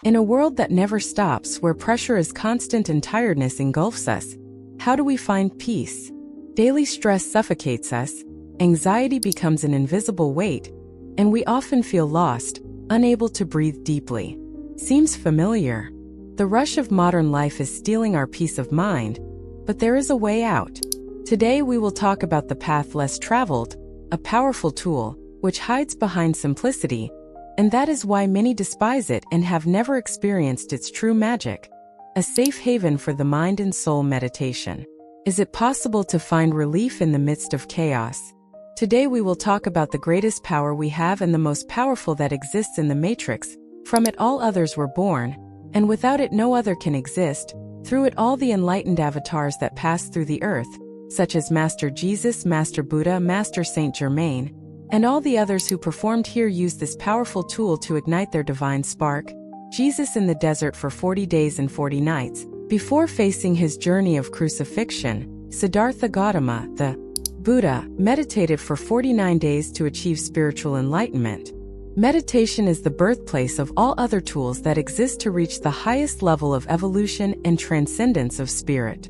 In a world that never stops, where pressure is constant and tiredness engulfs us, how do we find peace? Daily stress suffocates us, anxiety becomes an invisible weight, and we often feel lost, unable to breathe deeply. Seems familiar? The rush of modern life is stealing our peace of mind, but there is a way out. Today we will talk about the path less traveled, a powerful tool, which hides behind simplicity, and that is why many despise it and have never experienced its true magic. A safe haven for the mind and soul: meditation. Is it possible to find relief in the midst of chaos? Today we will talk about the greatest power we have and the most powerful that exists in the matrix. From it all others were born, and without it no other can exist. Through it all the enlightened avatars that passed through the earth, such as Master Jesus, Master Buddha, Master Saint Germain, and all the others who performed here, used this powerful tool to ignite their divine spark. Jesus in the desert for 40 days and 40 nights. Before facing his journey of crucifixion, Siddhartha Gautama, the Buddha, meditated for 49 days to achieve spiritual enlightenment. Meditation is the birthplace of all other tools that exist to reach the highest level of evolution and transcendence of spirit.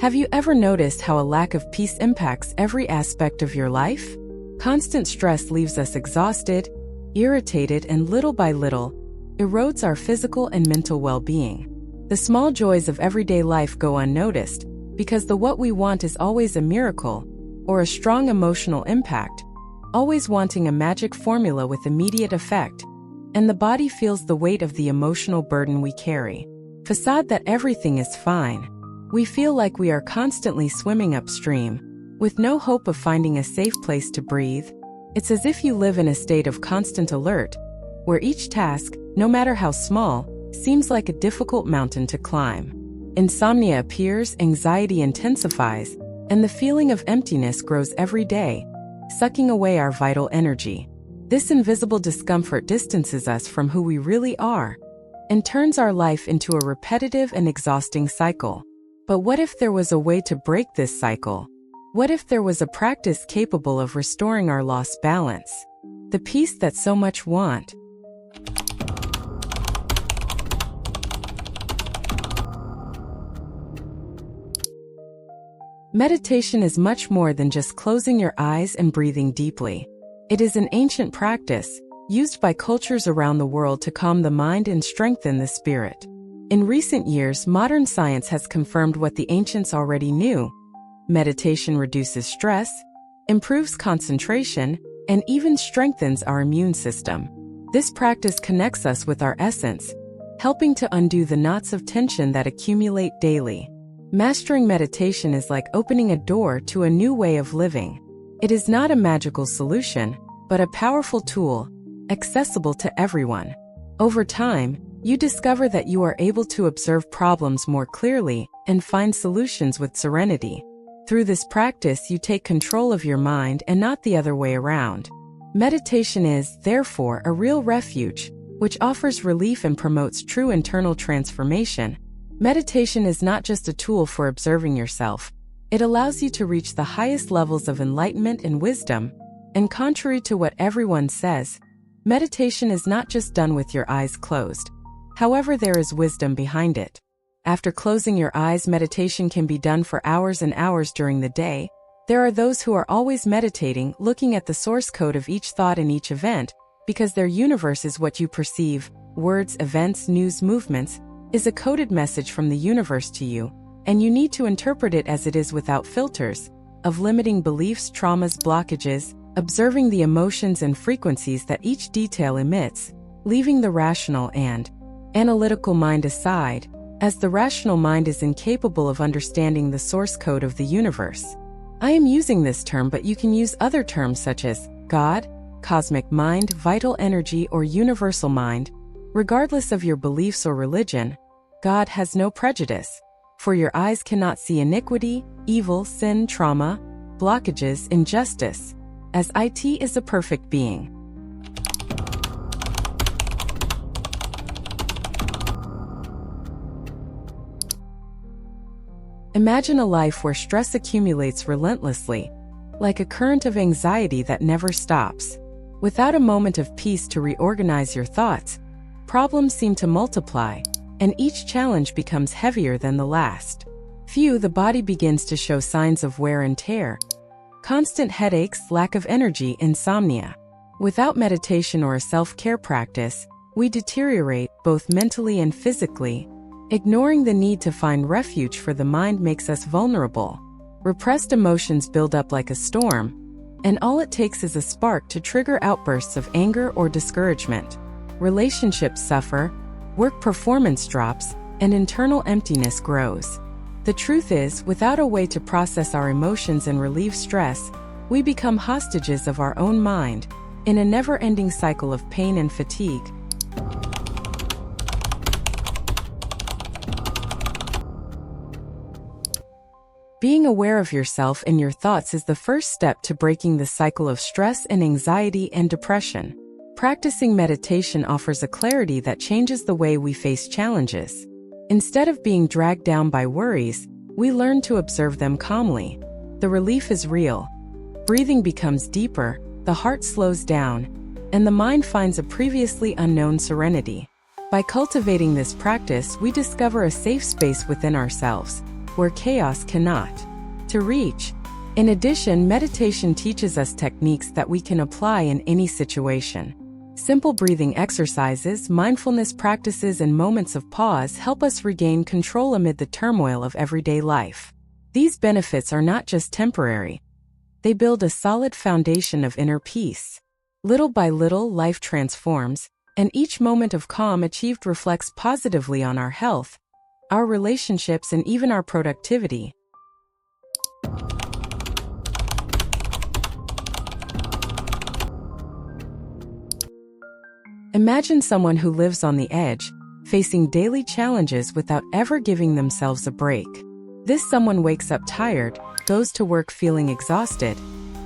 Have you ever noticed how a lack of peace impacts every aspect of your life? Constant stress leaves us exhausted, irritated, and little by little, erodes our physical and mental well-being. The small joys of everyday life go unnoticed, because the what we want is always a miracle, or a strong emotional impact, always wanting a magic formula with immediate effect, and the body feels the weight of the emotional burden we carry. Facade that everything is fine. We feel like we are constantly swimming upstream, with no hope of finding a safe place to breathe. It's as if you live in a state of constant alert, where each task, no matter how small, seems like a difficult mountain to climb. Insomnia appears, anxiety intensifies, and the feeling of emptiness grows every day, sucking away our vital energy. This invisible discomfort distances us from who we really are, and turns our life into a repetitive and exhausting cycle. But what if there was a way to break this cycle? What if there was a practice capable of restoring our lost balance? The peace that so much want. Meditation is much more than just closing your eyes and breathing deeply. It is an ancient practice, used by cultures around the world to calm the mind and strengthen the spirit. In recent years, modern science has confirmed what the ancients already knew. Meditation reduces stress, improves concentration, and even strengthens our immune system. This practice connects us with our essence, helping to undo the knots of tension that accumulate daily. Mastering meditation is like opening a door to a new way of living. It is not a magical solution, but a powerful tool, accessible to everyone. Over time, you discover that you are able to observe problems more clearly and find solutions with serenity. Through this practice, you take control of your mind and not the other way around. Meditation is, therefore, a real refuge, which offers relief and promotes true internal transformation. Meditation is not just a tool for observing yourself. It allows you to reach the highest levels of enlightenment and wisdom. And contrary to what everyone says, meditation is not just done with your eyes closed. However, there is wisdom behind it. After closing your eyes, meditation can be done for hours and hours during the day. There are those who are always meditating, looking at the source code of each thought and each event, because their universe is what you perceive. Words, events, news, movements is a coded message from the universe to you, and you need to interpret it as it is without filters of limiting beliefs, traumas, blockages, observing the emotions and frequencies that each detail emits, leaving the rational and analytical mind aside, as the rational mind is incapable of understanding the source code of the universe. I am using this term, but you can use other terms such as God, cosmic mind, vital energy, or universal mind. Regardless of your beliefs or religion, God has no prejudice, for your eyes cannot see iniquity, evil, sin, trauma, blockages, injustice, as it is a perfect being. Imagine a life where stress accumulates relentlessly, like a current of anxiety that never stops. Without a moment of peace to reorganize your thoughts, problems seem to multiply, and each challenge becomes heavier than the last. The body begins to show signs of wear and tear. Constant headaches, lack of energy, insomnia. Without meditation or a self-care practice, we deteriorate both mentally and physically. Ignoring the need to find refuge for the mind makes us vulnerable. Repressed emotions build up like a storm, and all it takes is a spark to trigger outbursts of anger or discouragement. Relationships suffer, work performance drops, and internal emptiness grows. The truth is, without a way to process our emotions and relieve stress, we become hostages of our own mind, in a never-ending cycle of pain and fatigue. Being aware of yourself and your thoughts is the first step to breaking the cycle of stress and anxiety and depression. Practicing meditation offers a clarity that changes the way we face challenges. Instead of being dragged down by worries, we learn to observe them calmly. The relief is real. Breathing becomes deeper, the heart slows down, and the mind finds a previously unknown serenity. By cultivating this practice, we discover a safe space within ourselves, where chaos cannot reach. In addition, meditation teaches us techniques that we can apply in any situation. Simple breathing exercises, mindfulness practices, and moments of pause help us regain control amid the turmoil of everyday life. These benefits are not just temporary. They build a solid foundation of inner peace. Little by little, life transforms, and each moment of calm achieved reflects positively on our health, our relationships, and even our productivity. Imagine someone who lives on the edge, facing daily challenges without ever giving themselves a break. This someone wakes up tired, goes to work feeling exhausted,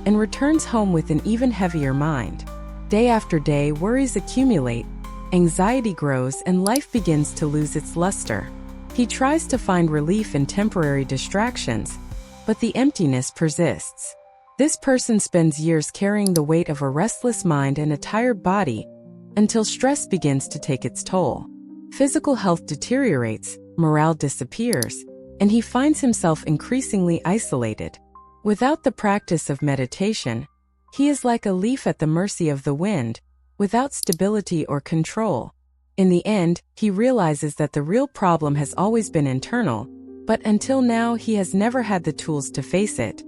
and returns home with an even heavier mind. Day after day, worries accumulate, anxiety grows, and life begins to lose its luster. He tries to find relief in temporary distractions, but the emptiness persists. This person spends years carrying the weight of a restless mind and a tired body, until stress begins to take its toll. Physical health deteriorates, morale disappears, and he finds himself increasingly isolated. Without the practice of meditation, he is like a leaf at the mercy of the wind, without stability or control. In the end, he realizes that the real problem has always been internal, but until now he has never had the tools to face it.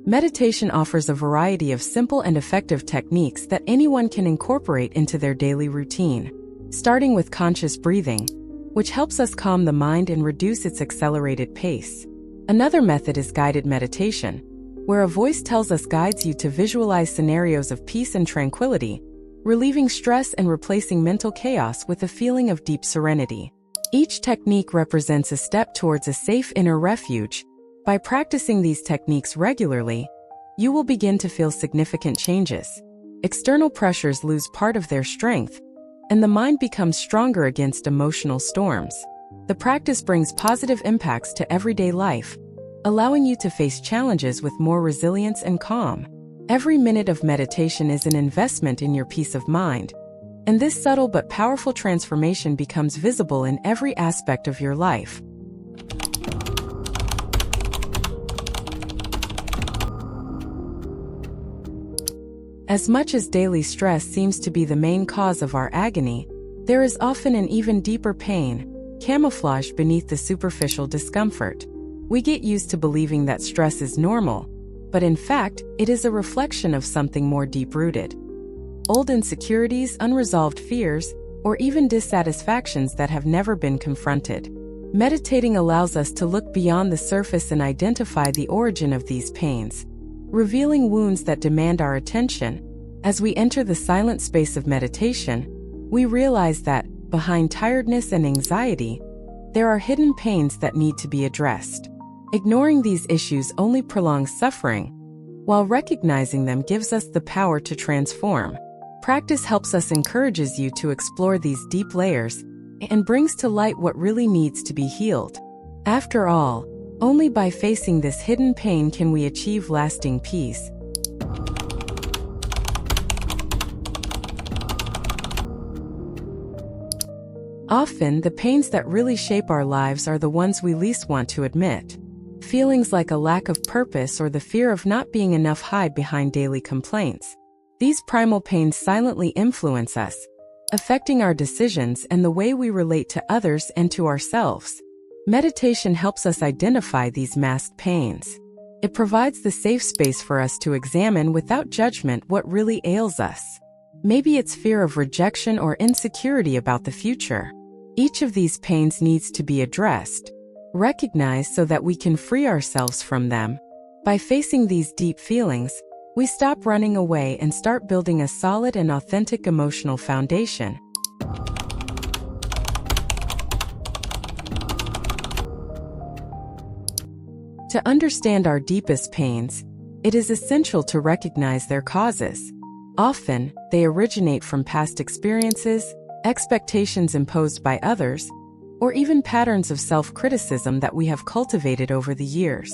Meditation offers a variety of simple and effective techniques that anyone can incorporate into their daily routine. Starting with conscious breathing, which helps us calm the mind and reduce its accelerated pace. Another method is guided meditation, where a voice guides you to visualize scenarios of peace and tranquility, relieving stress and replacing mental chaos with a feeling of deep serenity. Each technique represents a step towards a safe inner refuge. By practicing these techniques regularly, you will begin to feel significant changes. External pressures lose part of their strength, and the mind becomes stronger against emotional storms. The practice brings positive impacts to everyday life, allowing you to face challenges with more resilience and calm. Every minute of meditation is an investment in your peace of mind, and this subtle but powerful transformation becomes visible in every aspect of your life. As much as daily stress seems to be the main cause of our agony, there is often an even deeper pain, camouflaged beneath the superficial discomfort. We get used to believing that stress is normal, but in fact, it is a reflection of something more deep-rooted. Old insecurities, unresolved fears, or even dissatisfactions that have never been confronted. Meditating allows us to look beyond the surface and identify the origin of these pains, revealing wounds that demand our attention. As we enter the silent space of meditation, we realize that, behind tiredness and anxiety, there are hidden pains that need to be addressed. Ignoring these issues only prolongs suffering, while recognizing them gives us the power to transform. Practice encourages you to explore these deep layers, and brings to light what really needs to be healed. After all, only by facing this hidden pain can we achieve lasting peace. Often, the pains that really shape our lives are the ones we least want to admit. Feelings like a lack of purpose or the fear of not being enough hide behind daily complaints. These primal pains silently influence us, affecting our decisions and the way we relate to others and to ourselves. Meditation helps us identify these masked pains. It provides the safe space for us to examine without judgment what really ails us. Maybe it's fear of rejection or insecurity about the future. Each of these pains needs to be addressed, recognized so that we can free ourselves from them. By facing these deep feelings, we stop running away and start building a solid and authentic emotional foundation. To understand our deepest pains, it is essential to recognize their causes. Often, they originate from past experiences, expectations imposed by others, or even patterns of self-criticism that we have cultivated over the years.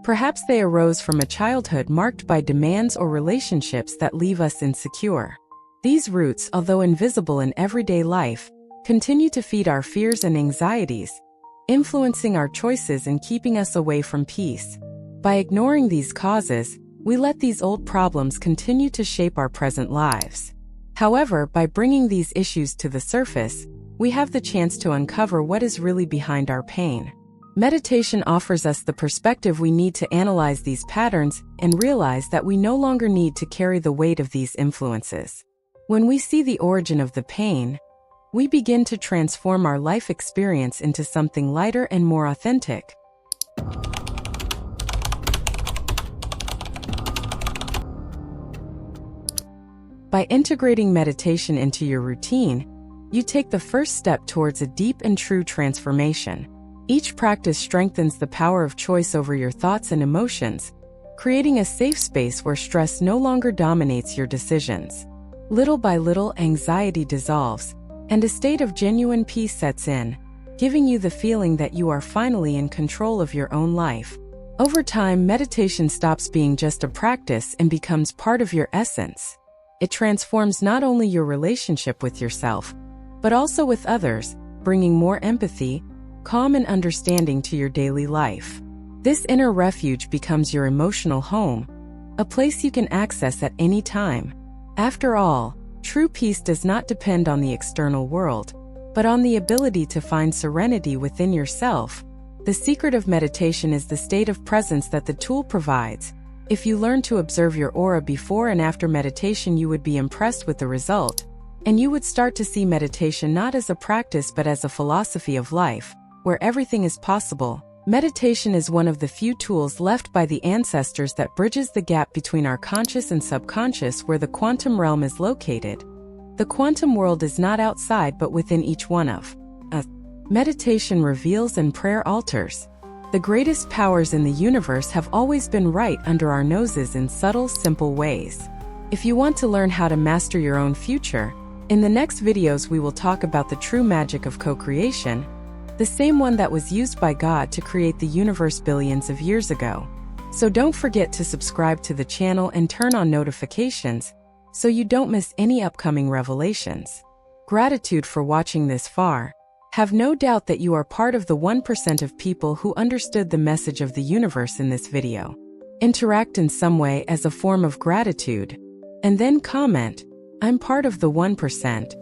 Perhaps they arose from a childhood marked by demands or relationships that leave us insecure. These roots, although invisible in everyday life, continue to feed our fears and anxieties, influencing our choices and keeping us away from peace. By ignoring these causes, we let these old problems continue to shape our present lives. However, by bringing these issues to the surface, we have the chance to uncover what is really behind our pain. Meditation offers us the perspective we need to analyze these patterns and realize that we no longer need to carry the weight of these influences. When we see the origin of the pain, we begin to transform our life experience into something lighter and more authentic. By integrating meditation into your routine, you take the first step towards a deep and true transformation. Each practice strengthens the power of choice over your thoughts and emotions, creating a safe space where stress no longer dominates your decisions. Little by little, anxiety dissolves, and a state of genuine peace sets in, giving you the feeling that you are finally in control of your own life. Over time, meditation stops being just a practice and becomes part of your essence. It transforms not only your relationship with yourself, but also with others, bringing more empathy, calm and understanding to your daily life. This inner refuge becomes your emotional home, a place you can access at any time. After all, true peace does not depend on the external world, but on the ability to find serenity within yourself. The secret of meditation is the state of presence that the tool provides. If you learn to observe your aura before and after meditation, you would be impressed with the result, and you would start to see meditation not as a practice but as a philosophy of life, where everything is possible. Meditation is one of the few tools left by the ancestors that bridges the gap between our conscious and subconscious, where the quantum realm is located. The quantum world is not outside but within each one of us. Meditation reveals and prayer alters. The greatest powers in the universe have always been right under our noses in subtle, simple ways. If you want to learn how to master your own future, in the next videos we will talk about the true magic of co-creation, the same one that was used by God to create the universe billions of years ago. So don't forget to subscribe to the channel and turn on notifications so you don't miss any upcoming revelations. Gratitude for watching this far. Have no doubt that you are part of the 1% of people who understood the message of the universe in this video. Interact in some way as a form of gratitude, and then comment, "I'm part of the 1%."